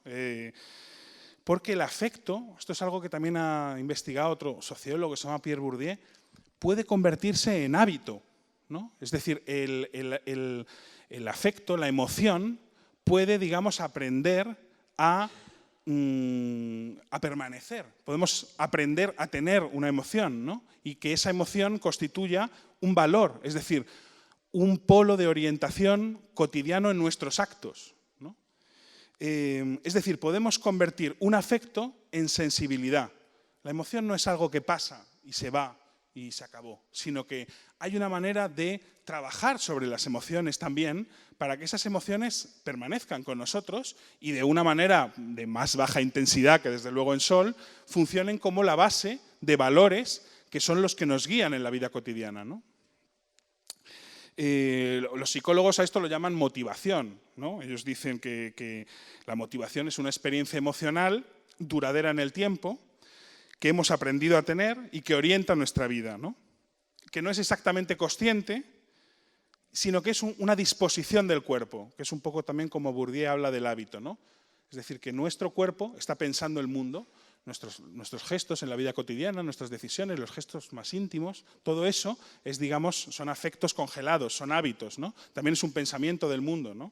Porque el afecto, esto es algo que también ha investigado otro sociólogo que se llama Pierre Bourdieu, puede convertirse en hábito, ¿no? Es decir, el afecto, la emoción, puede, digamos, aprender a permanecer. Podemos aprender a tener una emoción, ¿no? Y que esa emoción constituya un valor, es decir, un polo de orientación cotidiano en nuestros actos. Es decir, podemos convertir un afecto en sensibilidad. La emoción no es algo que pasa y se va y se acabó, sino que hay una manera de trabajar sobre las emociones también para que esas emociones permanezcan con nosotros y de una manera de más baja intensidad que desde luego en Sol, funcionen como la base de valores que son los que nos guían en la vida cotidiana, ¿no? Los psicólogos a esto lo llaman motivación, ¿no? Ellos dicen que la motivación es una experiencia emocional duradera en el tiempo que hemos aprendido a tener y que orienta nuestra vida, ¿no? Que no es exactamente consciente, sino que es una disposición del cuerpo, que es un poco también como Bourdieu habla del hábito, ¿no? Es decir, que nuestro cuerpo está pensando el mundo, nuestros gestos en la vida cotidiana, nuestras decisiones, los gestos más íntimos, todo eso es, digamos, son afectos congelados, son hábitos, ¿no? También es un pensamiento del mundo, ¿no?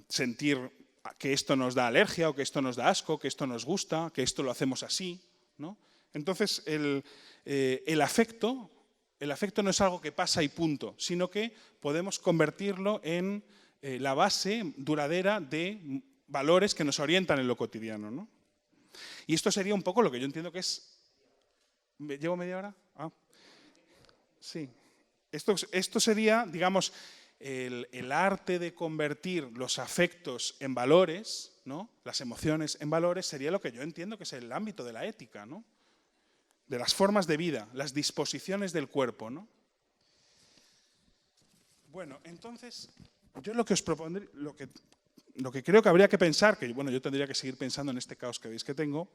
Sentir que esto nos da alergia o que esto nos da asco, que esto nos gusta, que esto lo hacemos así, ¿no? Entonces, el afecto no es algo que pasa y punto, sino que podemos convertirlo en la base duradera de valores que nos orientan en lo cotidiano, ¿no? Y esto sería un poco lo que yo entiendo que es... ¿Llevo media hora? Ah. Sí. Esto sería, digamos, el arte de convertir los afectos en valores, ¿no? Las emociones en valores, sería lo que yo entiendo que es el ámbito de la ética, ¿no? De las formas de vida, las disposiciones del cuerpo, ¿no? Bueno, entonces, yo lo que os propondré, lo que creo que habría que pensar, que bueno, yo tendría que seguir pensando en este caos que veis que tengo,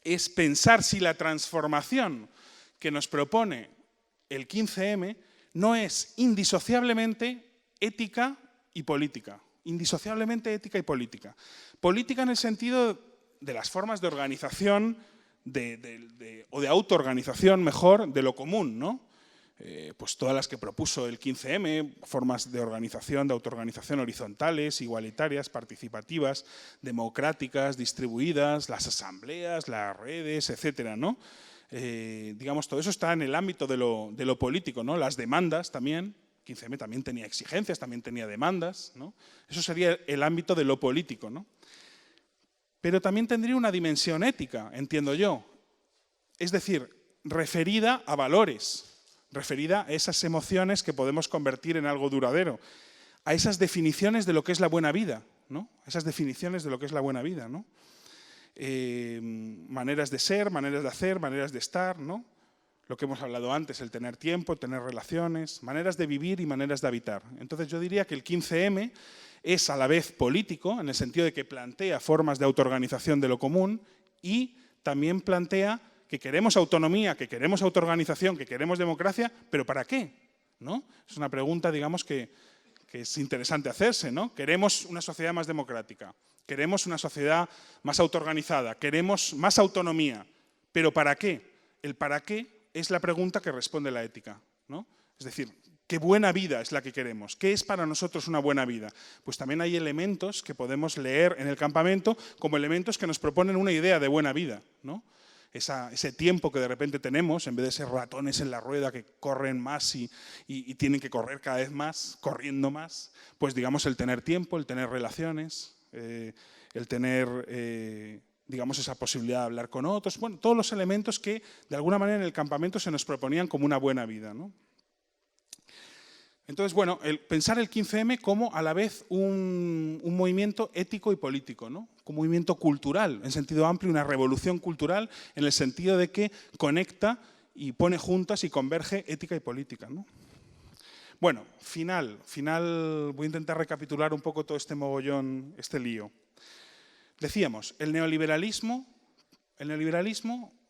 es pensar si la transformación que nos propone el 15M no es indisociablemente ética y política. Indisociablemente ética y política. Política en el sentido de las formas de organización o de autoorganización, mejor, de lo común, ¿no? Pues todas las que propuso el 15M, formas de organización, de autoorganización horizontales, igualitarias, participativas, democráticas, distribuidas, las asambleas, las redes, etcétera, ¿no? Digamos, todo eso está en el ámbito de lo político, ¿no? Las demandas también, 15M también tenía exigencias, también tenía demandas, ¿no? Eso sería el ámbito de lo político, ¿no? Pero también tendría una dimensión ética, entiendo yo, es decir, referida a valores, referida a esas emociones que podemos convertir en algo duradero, a esas definiciones de lo que es la buena vida, ¿no? Esas definiciones de lo que es la buena vida, ¿no? Maneras de ser, maneras de hacer, maneras de estar, ¿no? Lo que hemos hablado antes, el tener tiempo, tener relaciones, maneras de vivir y maneras de habitar. Entonces yo diría que el 15M es a la vez político, en el sentido de que plantea formas de autoorganización de lo común y también plantea que queremos autonomía, que queremos autoorganización, que queremos democracia, pero ¿para qué? ¿No? Es una pregunta, digamos, que es interesante hacerse, ¿no? Queremos una sociedad más democrática, queremos una sociedad más autoorganizada, queremos más autonomía, pero ¿para qué? El para qué es la pregunta que responde la ética, ¿no? Es decir, ¿qué buena vida es la que queremos? ¿Qué es para nosotros una buena vida? Pues también hay elementos que podemos leer en el campamento como elementos que nos proponen una idea de buena vida, ¿no? Ese tiempo que de repente tenemos, en vez de ser ratones en la rueda que corren más y tienen que correr cada vez más, corriendo más, pues digamos el tener tiempo, el tener relaciones, el tener, digamos, esa posibilidad de hablar con otros, bueno, todos los elementos que de alguna manera en el campamento se nos proponían como una buena vida, ¿no? Entonces, bueno, pensar el 15M como a la vez un movimiento ético y político, ¿no? Un movimiento cultural, en sentido amplio, una revolución cultural, en el sentido de que conecta y pone juntas y converge ética y política, ¿no? Bueno, final, voy a intentar recapitular un poco todo este mogollón, este lío. Decíamos, el neoliberalismo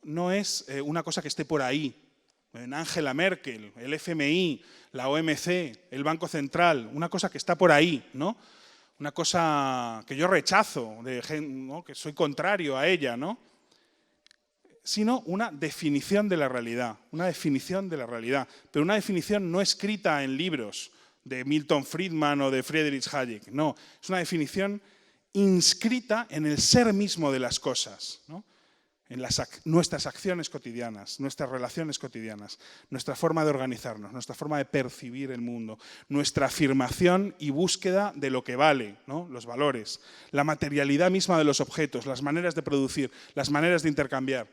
no es una cosa que esté por ahí, en Angela Merkel, el FMI, la OMC, el Banco Central, una cosa que está por ahí, ¿no? Una cosa que yo rechazo, ¿no? Que soy contrario a ella, ¿no? Sino una definición de la realidad, pero una definición no escrita en libros de Milton Friedman o de Friedrich Hayek, no, es una definición inscrita en el ser mismo de las cosas, ¿no? En nuestras acciones cotidianas, nuestras relaciones cotidianas, nuestra forma de organizarnos, nuestra forma de percibir el mundo, nuestra afirmación y búsqueda de lo que vale, ¿no? Los valores, la materialidad misma de los objetos, las maneras de producir, las maneras de intercambiar.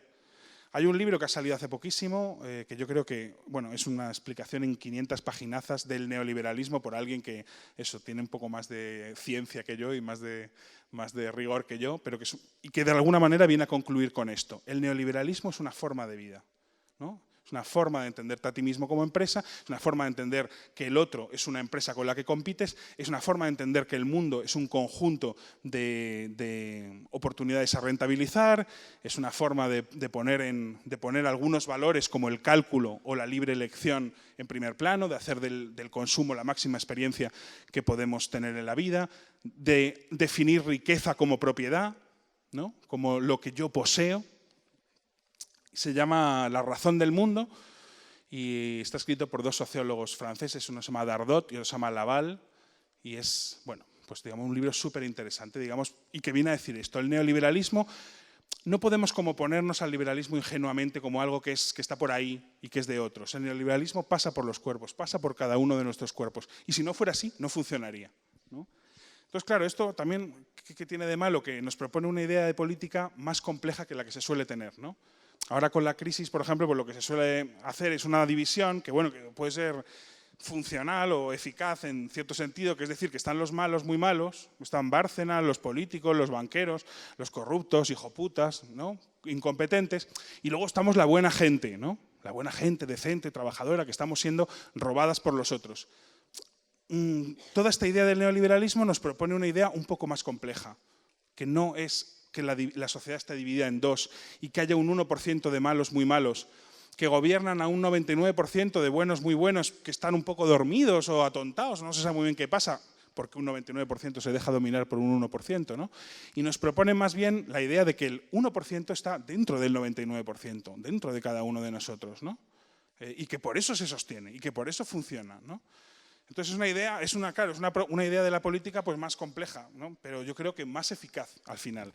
Hay un libro que ha salido hace poquísimo, que yo creo que bueno, es una explicación en 500 paginazas del neoliberalismo por alguien que eso tiene un poco más de ciencia que yo y más de rigor que yo, pero y que de alguna manera viene a concluir con esto. El neoliberalismo es una forma de vida, ¿no? Es una forma de entenderte a ti mismo como empresa, es una forma de entender que el otro es una empresa con la que compites, es una forma de entender que el mundo es un conjunto de oportunidades a rentabilizar, es una forma de poner algunos valores como el cálculo o la libre elección en primer plano, de hacer del consumo la máxima experiencia que podemos tener en la vida, de definir riqueza como propiedad, ¿no? Como lo que yo poseo. Se llama La razón del mundo y está escrito por dos sociólogos franceses, uno se llama Dardot y otro se llama Laval, y es, bueno, pues digamos un libro súper interesante, digamos, y que viene a decir esto. El neoliberalismo, no podemos como ponernos al liberalismo ingenuamente como algo que está por ahí y que es de otros. El neoliberalismo pasa por los cuerpos, pasa por cada uno de nuestros cuerpos, y si no fuera así, no funcionaría, ¿no? Entonces, claro, esto también, ¿qué tiene de malo? Que nos propone una idea de política más compleja que la que se suele tener, ¿no? Ahora con la crisis, por ejemplo, pues lo que se suele hacer es una división que, bueno, que puede ser funcional o eficaz en cierto sentido, que es decir, que están los malos muy malos, están Bárcenas, los políticos, los banqueros, los corruptos, hijoputas, ¿no? Incompetentes, y luego estamos la buena gente, ¿no? La buena gente decente, trabajadora, que estamos siendo robadas por los otros. Toda esta idea del neoliberalismo nos propone una idea un poco más compleja, que no es que la sociedad está dividida en dos y que haya un 1% de malos muy malos, que gobiernan a un 99% de buenos muy buenos que están un poco dormidos o atontados, no se sabe muy bien qué pasa, porque un 99% se deja dominar por un 1%, ¿no? Y nos propone más bien la idea de que el 1% está dentro del 99%, dentro de cada uno de nosotros, ¿no? Y que por eso se sostiene y que por eso funciona, ¿no? Entonces es una idea de la política pues más compleja, ¿no? Pero yo creo que más eficaz al final.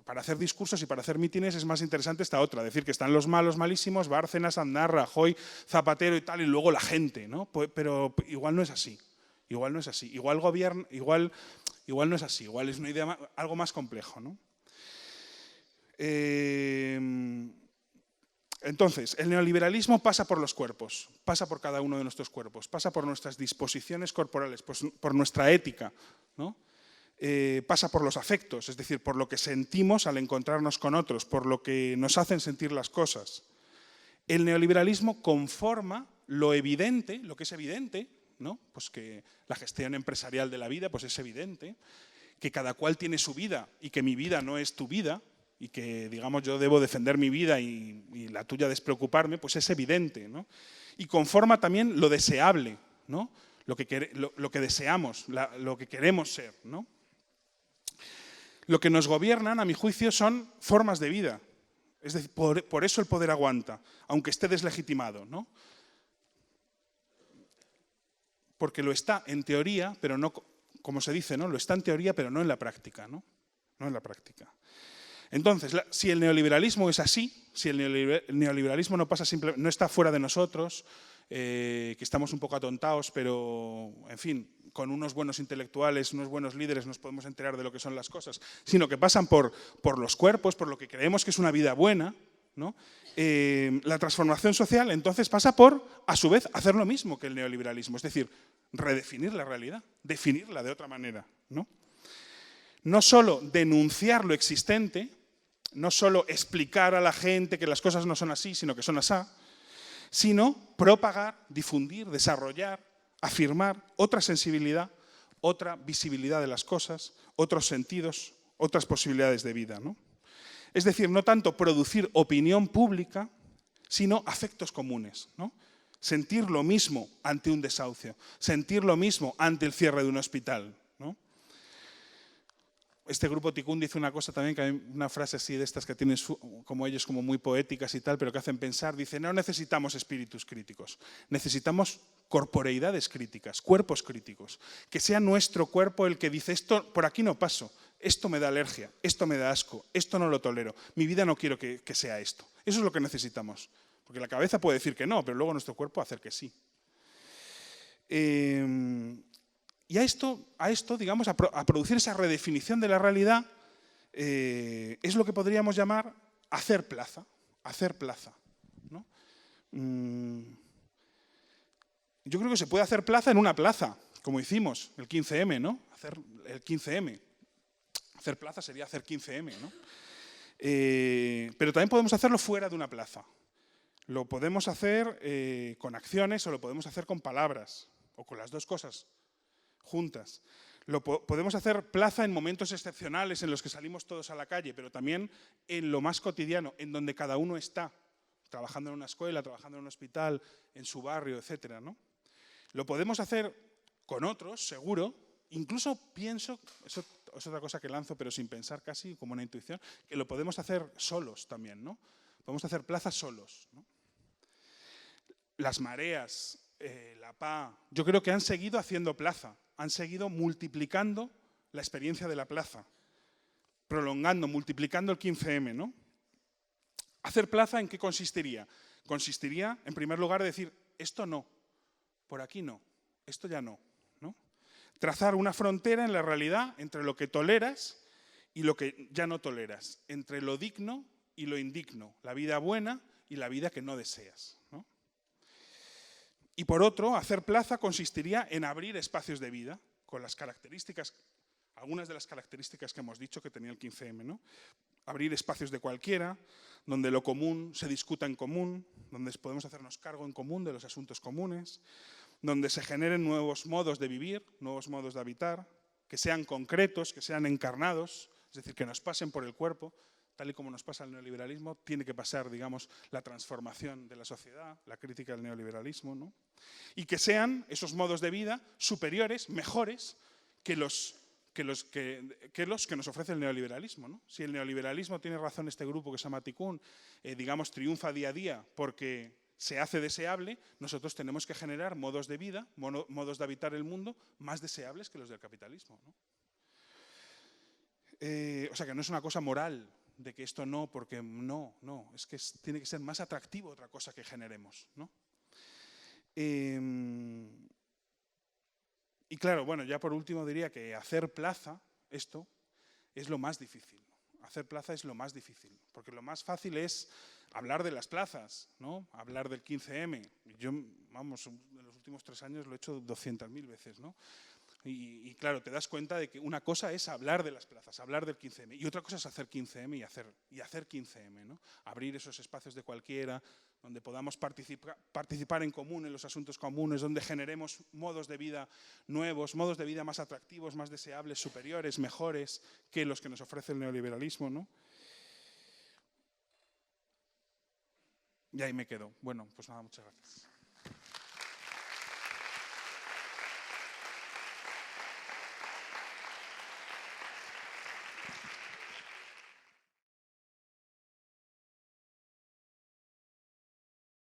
Para hacer discursos y para hacer mítines es más interesante esta otra, decir que están los malos malísimos, Bárcenas, Aznar, Rajoy, Zapatero y tal, y luego la gente, ¿no? Pero igual no es así, igual no es así, igual no es así, igual es una idea algo más complejo, ¿no? Entonces, el neoliberalismo pasa por los cuerpos, pasa por cada uno de nuestros cuerpos, pasa por nuestras disposiciones corporales, por nuestra ética, ¿no? Pasa por los afectos, es decir, por lo que sentimos al encontrarnos con otros, por lo que nos hacen sentir las cosas. El neoliberalismo conforma lo evidente, lo que es evidente, ¿no? Pues que la gestión empresarial de la vida pues es evidente, que cada cual tiene su vida y que mi vida no es tu vida, y que, digamos, yo debo defender mi vida y la tuya despreocuparme, pues es evidente, ¿no? Y conforma también lo deseable, ¿no? Lo que deseamos, lo que queremos ser, ¿no? Lo que nos gobiernan, a mi juicio, son formas de vida. Es decir, por eso el poder aguanta, aunque esté deslegitimado, ¿no? Porque lo está en teoría, pero no, como se dice, ¿no? Lo está en teoría, pero no en la práctica, ¿no? No en la práctica. Entonces, si el neoliberalismo es así, si el neoliberalismo no está fuera de nosotros, que estamos un poco atontados, pero, en fin, con unos buenos intelectuales, unos buenos líderes nos podemos enterar de lo que son las cosas, sino que pasan por los cuerpos, por lo que creemos que es una vida buena, ¿no? La transformación social entonces pasa por, a su vez, hacer lo mismo que el neoliberalismo, es decir, redefinir la realidad, definirla de otra manera, ¿no? No solo denunciar lo existente, no solo explicar a la gente que las cosas no son así, sino que son asá, sino propagar, difundir, desarrollar, afirmar otra sensibilidad, otra visibilidad de las cosas, otros sentidos, otras posibilidades de vida, ¿no? Es decir, no tanto producir opinión pública, sino afectos comunes, ¿no? Sentir lo mismo ante un desahucio, sentir lo mismo ante el cierre de un hospital, ¿no? Este grupo Ticún dice una cosa también, que hay una frase así de estas que tienen como ellos como muy poéticas y tal, pero que hacen pensar, dice, no necesitamos espíritus críticos, necesitamos corporeidades críticas, cuerpos críticos, que sea nuestro cuerpo el que dice, esto por aquí no paso, esto me da alergia, esto me da asco, esto no lo tolero, mi vida no quiero que sea esto. Eso es lo que necesitamos, porque la cabeza puede decir que no, pero luego nuestro cuerpo hacer que sí. Y a esto, digamos, a producir esa redefinición de la realidad, es lo que podríamos llamar hacer plaza. hacer plaza, ¿no? Yo creo que se puede hacer plaza en una plaza, como hicimos el 15M, ¿no? Hacer el 15M. Hacer plaza sería hacer 15M, ¿no? Pero también podemos hacerlo fuera de una plaza. Lo podemos hacer con acciones o lo podemos hacer con palabras, o con las dos cosas juntas. Podemos hacer plaza en momentos excepcionales en los que salimos todos a la calle, pero también en lo más cotidiano, en donde cada uno está, trabajando en una escuela, trabajando en un hospital, en su barrio, etcétera, ¿no? Lo podemos hacer con otros, seguro. Incluso pienso, eso es otra cosa que lanzo, pero sin pensar casi, como una intuición, que lo podemos hacer solos también, ¿no? Podemos hacer plazas solos, ¿no? Las mareas, la PA, yo creo que han seguido haciendo plaza, han seguido multiplicando la experiencia de la plaza, prolongando, multiplicando el 15M, ¿no? ¿Hacer plaza en qué consistiría? Consistiría, en primer lugar, decir, esto no, por aquí no, esto ya no, ¿no? Trazar una frontera en la realidad entre lo que toleras y lo que ya no toleras, entre lo digno y lo indigno, la vida buena y la vida que no deseas, ¿no? Y por otro, hacer plaza consistiría en abrir espacios de vida con las características, algunas de las características que hemos dicho que tenía el 15M, ¿no? Abrir espacios de cualquiera, donde lo común se discuta en común, donde podemos hacernos cargo en común de los asuntos comunes, donde se generen nuevos modos de vivir, nuevos modos de habitar, que sean concretos, que sean encarnados, es decir, que nos pasen por el cuerpo, tal y como nos pasa el neoliberalismo, tiene que pasar, digamos, la transformación de la sociedad, la crítica al neoliberalismo, ¿no? Y que sean esos modos de vida superiores, mejores, que los que nos ofrece el neoliberalismo, ¿no? Si el neoliberalismo, tiene razón este grupo que se llama Tikkun, digamos, triunfa día a día porque se hace deseable, nosotros tenemos que generar modos de vida, modos de habitar el mundo más deseables que los del capitalismo, ¿no? O sea, que no es una cosa moral de que esto no, porque no, es que tiene que ser más atractivo otra cosa que generemos, ¿no? Y claro, bueno, ya por último diría que hacer plaza, esto, es lo más difícil. Hacer plaza es lo más difícil, porque lo más fácil es hablar de las plazas, ¿no? Hablar del 15M. Yo, vamos, en los últimos 3 años lo he hecho 200.000 veces, ¿no? Y claro, te das cuenta de que una cosa es hablar de las plazas, hablar del 15M, y otra cosa es hacer 15M y hacer 15M, ¿no? Abrir esos espacios de cualquiera, donde podamos participar en común en los asuntos comunes, donde generemos modos de vida nuevos, modos de vida más atractivos, más deseables, superiores, mejores que los que nos ofrece el neoliberalismo, ¿no? Y ahí me quedo. Bueno, pues nada, muchas gracias.